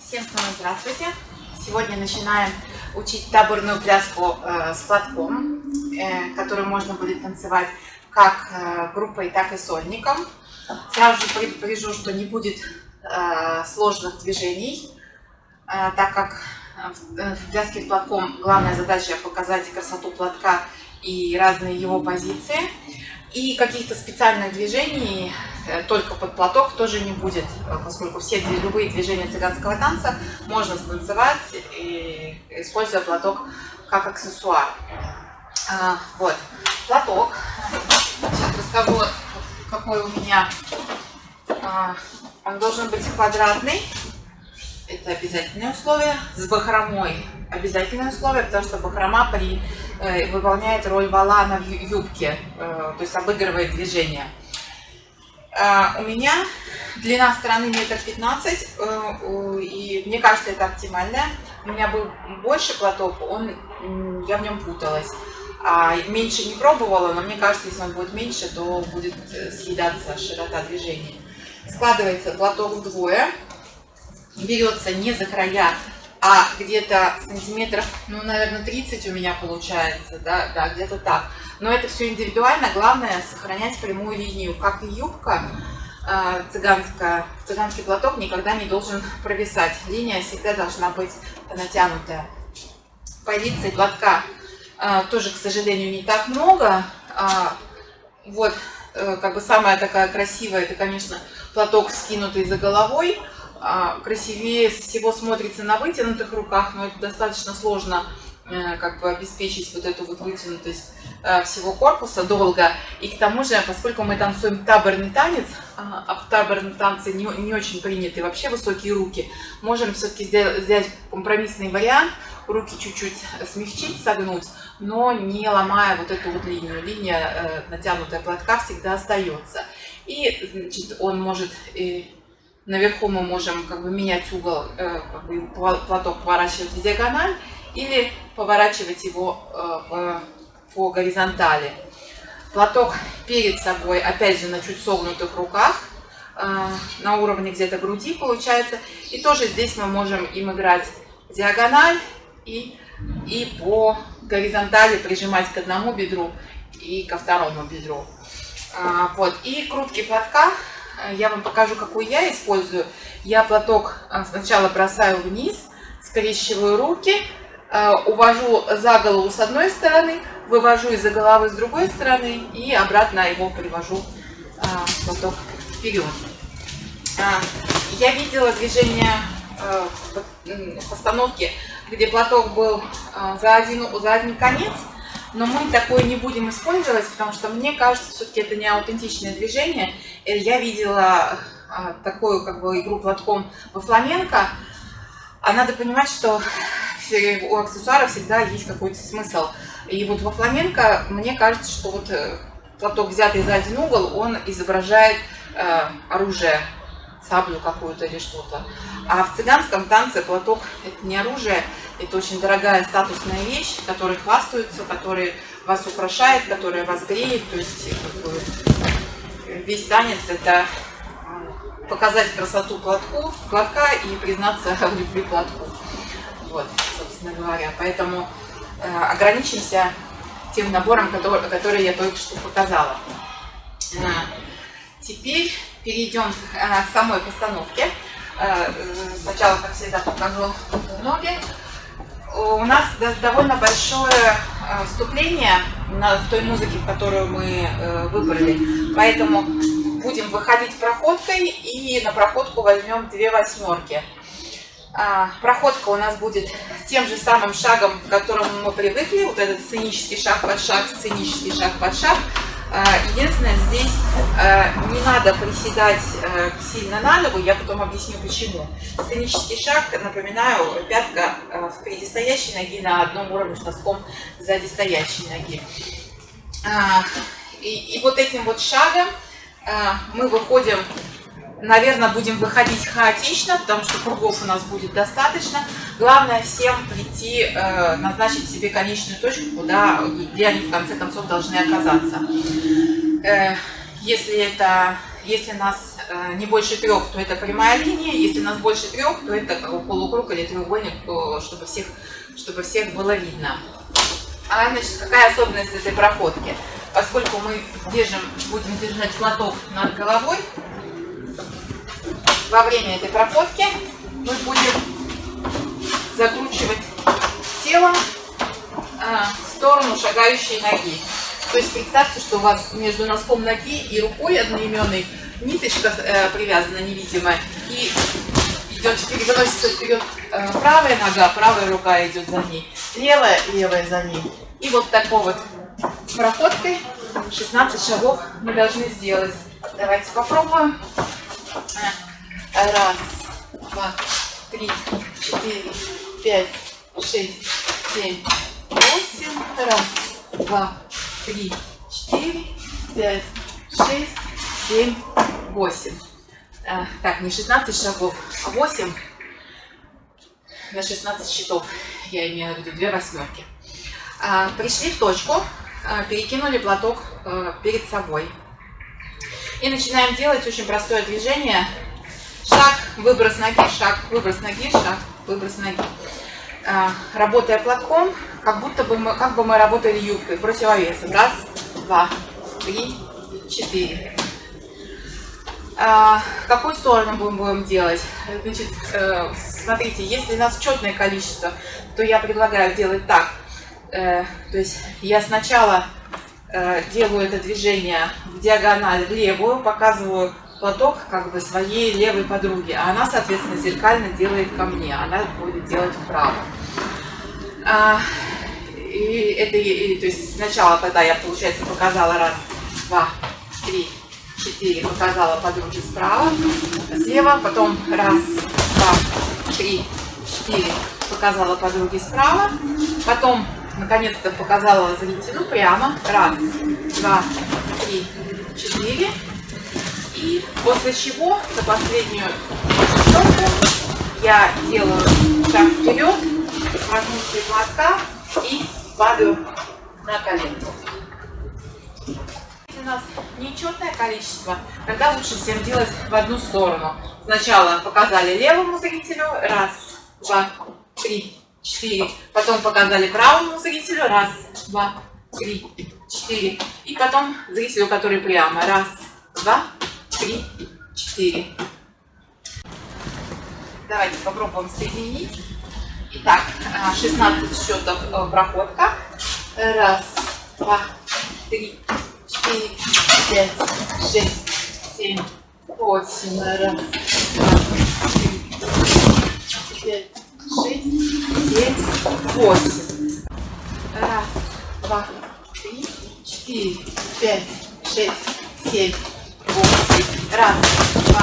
Всем снова здравствуйте! Сегодня начинаем учить таборную пляску с платком, которую можно будет танцевать как группой, так и сольником. Сразу же предупрежу, что не будет сложных движений, так как в пляске с платком главная задача показать красоту платка и разные его позиции. И каких-то специальных движений только под платок тоже не будет, поскольку любые движения цыганского танца можно станцевать, используя платок как аксессуар. Вот, платок. Сейчас расскажу, какой у меня. Он должен быть квадратный. Это обязательное условие. С бахромой обязательное условие, потому что бахрома выполняет роль валана в юбке, то есть обыгрывает движение. У меня длина стороны 1,15 м, и мне кажется, это оптимальная. У меня был больше платок, я в нем путалась. Меньше не пробовала, но мне кажется, если он будет меньше, то будет съедаться широта движения. Складывается платок вдвое. Берется не за края, а где-то сантиметров, наверное, 30 у меня получается, да, где-то так. Но это все индивидуально, главное сохранять прямую линию, как и юбка цыганский платок никогда не должен провисать. Линия всегда должна быть натянутая. Позиций платка тоже, к сожалению, не так много. Вот, как бы самая такая красивая, это, конечно, платок, скинутый за головой. Красивее всего смотрится на вытянутых руках, но это достаточно сложно как бы обеспечить вот эту вот вытянутость всего корпуса долго. И к тому же, поскольку мы танцуем таборный танец, а в таборном танце не очень приняты вообще высокие руки, можем все-таки взять компромиссный вариант, руки чуть-чуть смягчить, согнуть, но не ломая вот эту вот линию. Линия, натянутая платка, всегда остается. И, значит, он может... Наверху мы можем как бы менять угол, как бы платок поворачивать в диагональ или поворачивать его по горизонтали. Платок перед собой, опять же, на чуть согнутых руках, на уровне где-то груди получается. И тоже здесь мы можем им играть диагональ и по горизонтали прижимать к одному бедру и ко второму бедру. Вот. И крутки платка. Я вам покажу, какую я использую. Я платок сначала бросаю вниз, скрещиваю руки, увожу за голову с одной стороны, вывожу из-за головы с другой стороны и обратно его привожу платок вперед. Я видела движение постановки, где платок был за один конец. Но мы такое не будем использовать, потому что мне кажется, все-таки это не аутентичное движение. Я видела такую как бы игру платком во фламенко. А надо понимать, что у аксессуара всегда есть какой-то смысл. И вот во фламенко мне кажется, что вот платок, взятый за один угол, он изображает оружие, саблю какую-то или что-то. А в цыганском танце платок – это не оружие, это очень дорогая статусная вещь, которой хвастаются, которая вас украшает, которая вас греет. То есть как бы, весь танец – это показать красоту платка и признаться в любви к платку. Вот, собственно говоря. Поэтому ограничимся тем набором, который я только что показала. Теперь перейдем к самой постановке. Сначала, как всегда, покажу ноги. У нас довольно большое вступление в той музыке, которую мы выбрали. Поэтому будем выходить проходкой и на проходку возьмем 2 восьмерки. Проходка у нас будет тем же самым шагом, к которому мы привыкли. Вот этот сценический шаг под шаг, сценический шаг под шаг. Единственное, здесь не надо приседать сильно на ногу, я потом объясню почему. Сценический шаг, напоминаю, пятка впереди стоящей ноги на одном уровне с носком сзади стоящей ноги. И вот этим вот шагом мы выходим, наверное, будем выходить хаотично, потому что кругов у нас будет достаточно. Главное всем прийти, назначить себе конечную точку, где они в конце концов должны оказаться. Если нас не больше 3, то это прямая линия. Если у нас больше 3, то это как бы полукруг или треугольник, чтобы всех было видно. А значит, какая особенность этой проходки? Поскольку мы будем держать платок над головой, во время этой проходки мы будем закручивать тело в сторону шагающей ноги. То есть представьте, что у вас между носком ноги и рукой одноименной ниточка привязана невидимая, и переносится вперед правая нога, правая рука идет за ней, левая за ней. И вот такой вот проходкой 16 шагов мы должны сделать. Давайте попробуем. 1, 2, 3, 4, 5, 6, 7, 8. 1, 2, 3, 4, 5, 6, 7, 8. Так, не 16 шагов, а 8 на 16 счетов. Я имею в виду 2 восьмерки. Пришли в точку, перекинули платок перед собой. И начинаем делать очень простое движение. Шаг, выброс ноги, шаг, выброс ноги, шаг, выброс ноги. Работая платком, как бы мы работали юбкой, противовесом. 1, 2, 3, 4. Какую сторону будем делать? Значит, смотрите, если у нас четное количество, то я предлагаю делать так. То есть я сначала делаю это движение в диагональ в левую, показываю платок как бы своей левой подруге, а она, соответственно, зеркально делает ко мне, она будет делать вправо. То есть сначала, когда я, получается, показала 1, 2, 3, 4, показала подруге справа, слева, потом 1, 2, 3, 4, показала подруге справа, потом наконец-то показала зрителю прямо. 1, 2, 3, 4. И после чего за последнюю шестерку я делаю шаг вперед, прогнутие платка и падаю на коленку. Если у нас нечетное количество, тогда лучше всем делать в одну сторону. Сначала показали левому зрителю. 1, 2, 3, 4. Потом показали правому зрителю. 1, 2, 3, 4. И потом зрителю, который прямо. 1, 2, 3, 4. Давайте попробуем соединить. Итак, 16 счетов проходка. 1, 2, 3, 4, 5, 6, 7, 8. 1, 2, 3, 5, 6, 7, 8. 1, 2, 3, 4, 5, 6, 7, 8. 1, 2,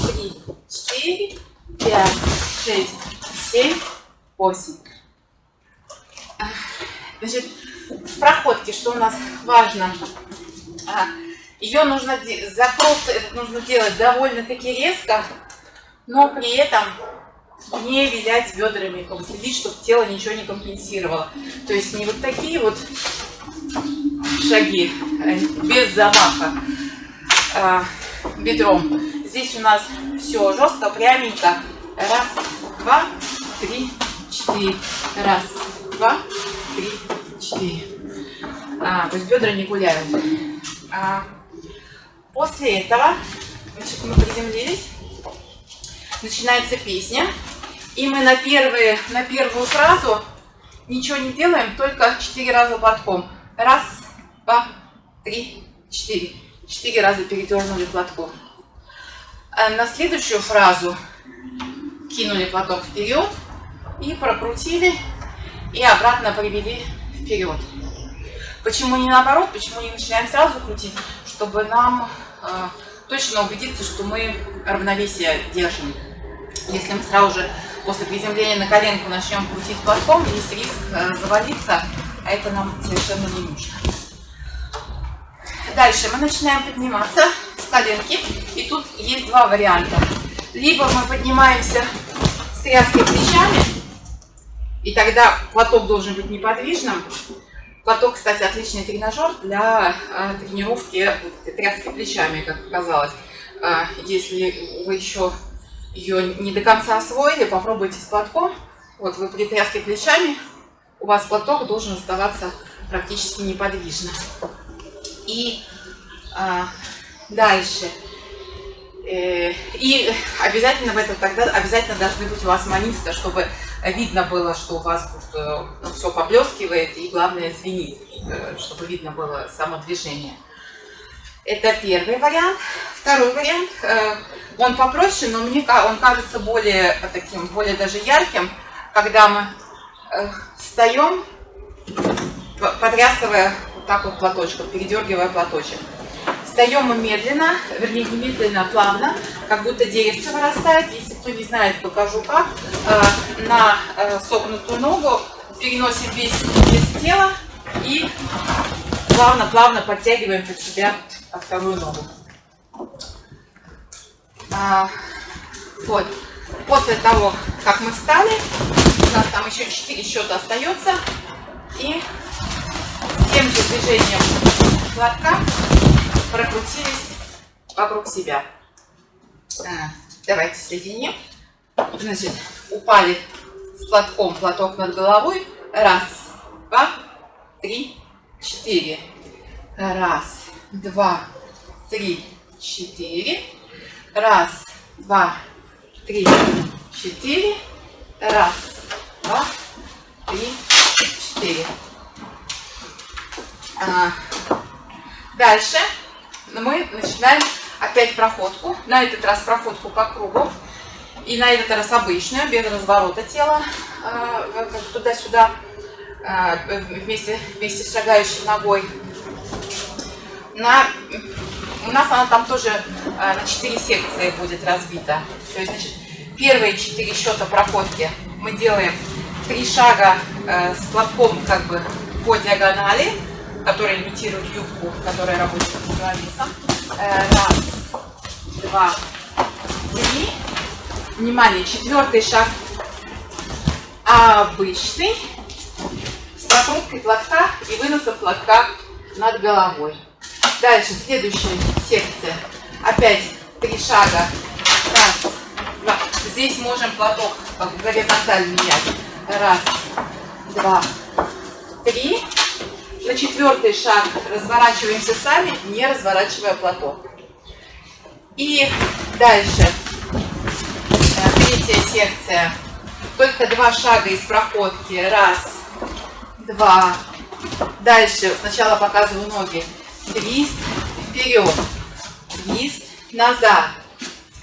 3, 4, 5, 6, 7, 8. Значит, в проходке, что у нас важно, ее нужно делать довольно-таки резко, но при этом не вилять бедрами, следить, чтобы тело ничего не компенсировало. То есть не вот такие вот шаги, без замаха бедром. Здесь у нас все жестко, пряменько. 1, 2, 3, 4. 1, 2, 3, 4. То есть бедра не гуляют. После этого, значит, мы приземлились, начинается песня, и мы на первую фразу ничего не делаем, только 4 раза платком. 1, 2, 3, 4. 4 раза передернули платком. На следующую фразу кинули платок вперед и прокрутили, и обратно привели вперед. Почему не наоборот? Почему не начинаем сразу крутить? Чтобы нам точно убедиться, что мы равновесие держим. Если мы сразу же после приземления на коленку начнем крутить платком, есть риск завалиться, а это нам совершенно не нужно. Дальше мы начинаем подниматься с коленки, и тут есть 2 варианта. Либо мы поднимаемся с тряской плечами, и тогда платок должен быть неподвижным. Платок, кстати, отличный тренажер для тренировки тряски плечами, как оказалось. Если вы еще ее не до конца освоили, попробуйте с платком. Вот вы при тряске плечами, у вас платок должен оставаться практически неподвижно. И дальше. И обязательно в этом тогда обязательно должны быть у вас манисты, чтобы видно было, что у вас все поблескивает и главное звенит, чтобы видно было само движение. Это первый вариант. Второй вариант, он попроще, но мне он кажется более таким, более даже ярким, когда мы встаем, потрясывая вот так вот платочком, передергивая платочек. Встаем мы медленно, вернее не медленно, а плавно, как будто деревце вырастает. Если кто не знает, покажу как. На согнутую ногу переносим весь тело и плавно-плавно подтягиваем под себя вторую ногу. Вот. После того, как мы встали, у нас там еще 4 счета остается. И тем же движением платка прокрутились вокруг себя. Давайте соединим. Значит, упали с платком, платок над головой. Раз, два, три, четыре. Раз, два, три, четыре. Раз, два, три, четыре. Раз, два, три, четыре. Дальше мы начинаем опять проходку. На этот раз проходку по кругу. И на этот раз обычную, без разворота тела. Туда-сюда, вместе с шагающей ногой. У нас она там тоже на 4 секции будет разбита. То есть, значит, первые 4 счета проходки мы делаем 3 шага с платком как бы по диагонали, которые имитируют юбку, которая работает с занавесом. Раз, два, три. Внимание, 4-й шаг обычный, с прокруткой платка и выносом платка над головой. Дальше, следующая секция. Опять 3 шага. Раз, два. Здесь можем платок горизонтально менять. Раз, два, три. На 4-й шаг разворачиваемся сами, не разворачивая платок. И дальше. 3-я секция. Только 2 шага из проходки. Раз, два. Дальше сначала показываю ноги. Твист вперед. Твист назад.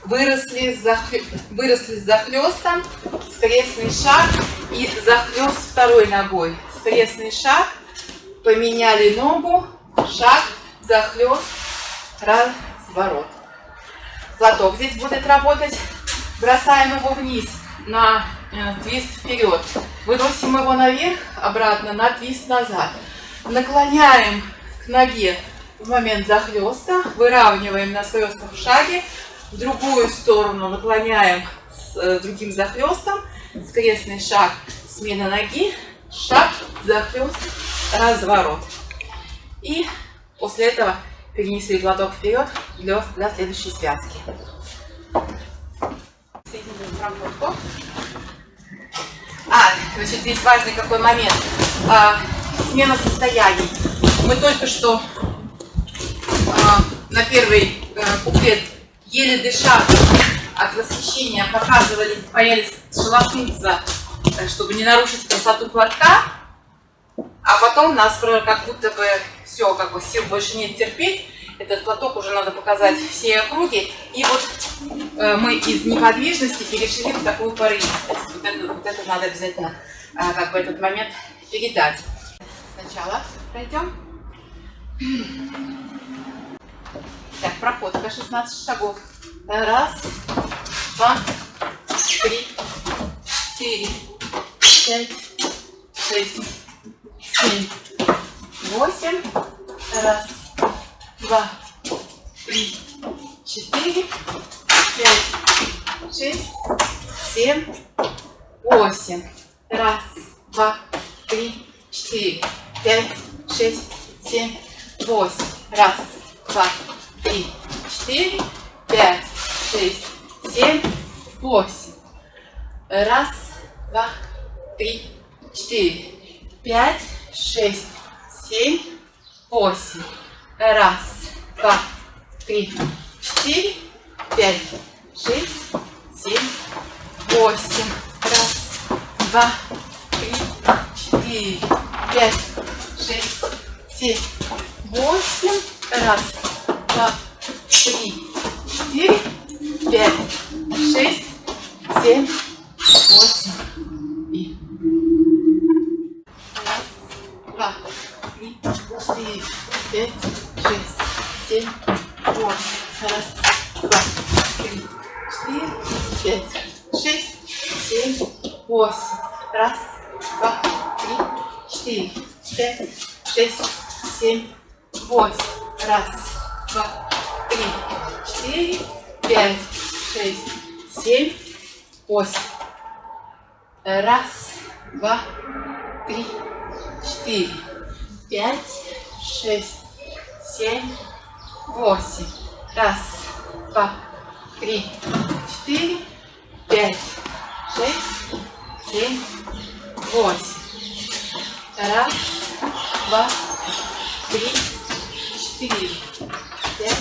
Выросли с захлестом. Скрестный шаг. И захлест второй ногой. Скрестный шаг. Поменяли ногу. Шаг. Захлест. Разворот. Платок здесь будет работать. Бросаем его вниз на твист вперед. Выносим его наверх, обратно на твист назад. Наклоняем к ноге в момент захлеста. Выравниваем на схлестном шаге. В другую сторону наклоняем с другим захлестом. Скрестный шаг, смена ноги. Шаг, захлест, разворот. И после этого перенесли платок вперед для следующей связки. Соединим проходку. Значит, здесь важный какой момент. Смена состояний. Мы только что на первый куплет, еле дыша от восхищения, боялись шелохнуться, чтобы не нарушить красоту платка. А потом нас как будто бы все, как бы сил больше нет терпеть. Этот платок уже надо показать все округи. И вот мы из неподвижности перешли в такую порывистость. Вот это надо обязательно как бы этот момент передать. Сначала пройдем. Так, проходка 16 шагов. Раз, два, три, 4, 5, 6, 7, 8. Раз, два, три, 4, 5, 6, 7, 8. Раз, два, три, 4, 5, 6, 7, 8. Раз, два, три, 4, 5, 6, 7, 8. Раз, два, три, 4, 5, 6, 7, 8. Раз, два, три, 4, 5, 6, 7, 8. Раз, два, три, 4, 5, 6, 7, 8. Раз, два, три, 4, 5, 6, 7, 8. И раз, два, три, 4, 5, 6, 7, 8. Раз, два, три, 4, 5, 6, 7, 8. Раз, два, три, 4, 5, 6, 7, 8. Раз, два, три, 4, 5, 6, 7, 8. Раз, два, три, 4, 5, 6, 7, 8. Раз, два, три, 4, 5, 6, 7, 8. Раз, два, три, 4, 5,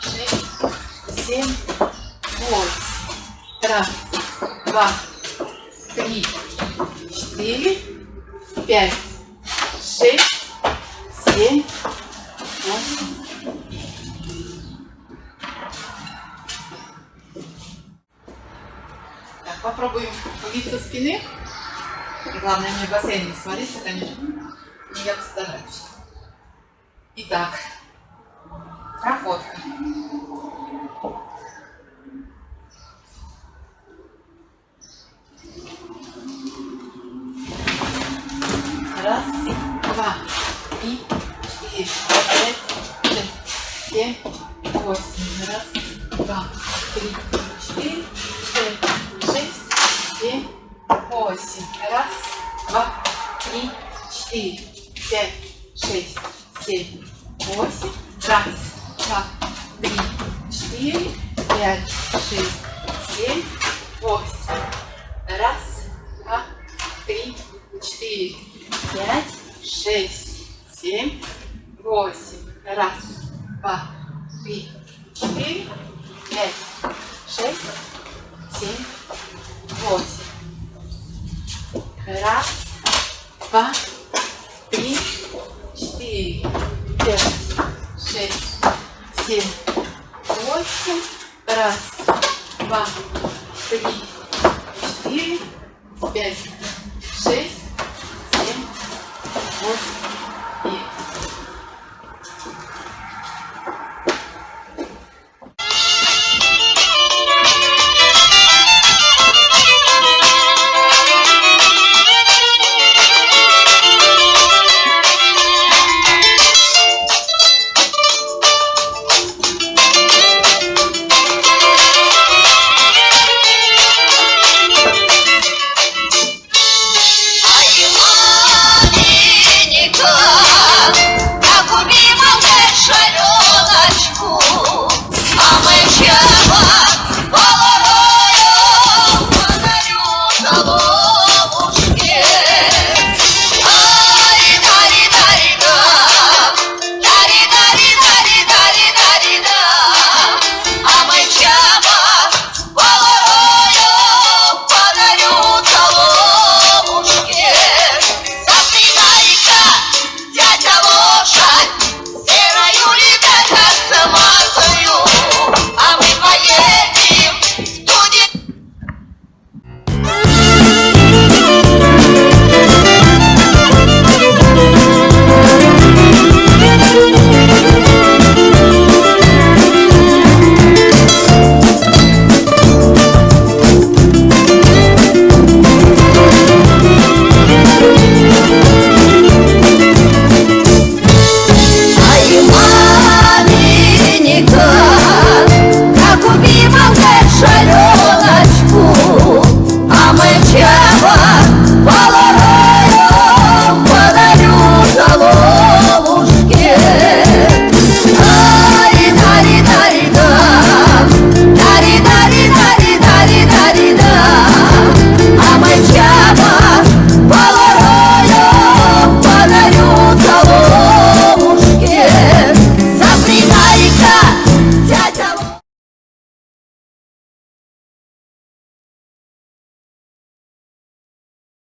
6, 7, 8. Раз, два, три, 4, 5, 6, 7, 8. Так, попробуем увидеть со спины. Главное, мне бассейн не свалится, конечно. Но я постараюсь. Итак, проходка. Раз, два, три, 4, 5, 6, 7, 8. Раз, два, три, 4, 5, 6, 7, 8. Раз, два, три, 4, 5, 6, 7, 8. Раз, два, три, 4, 5, 6, 7, 8. Раз, два, три, 4, 5, 6, 7, 8. Раз, два, три, 4, 5, 6, 7,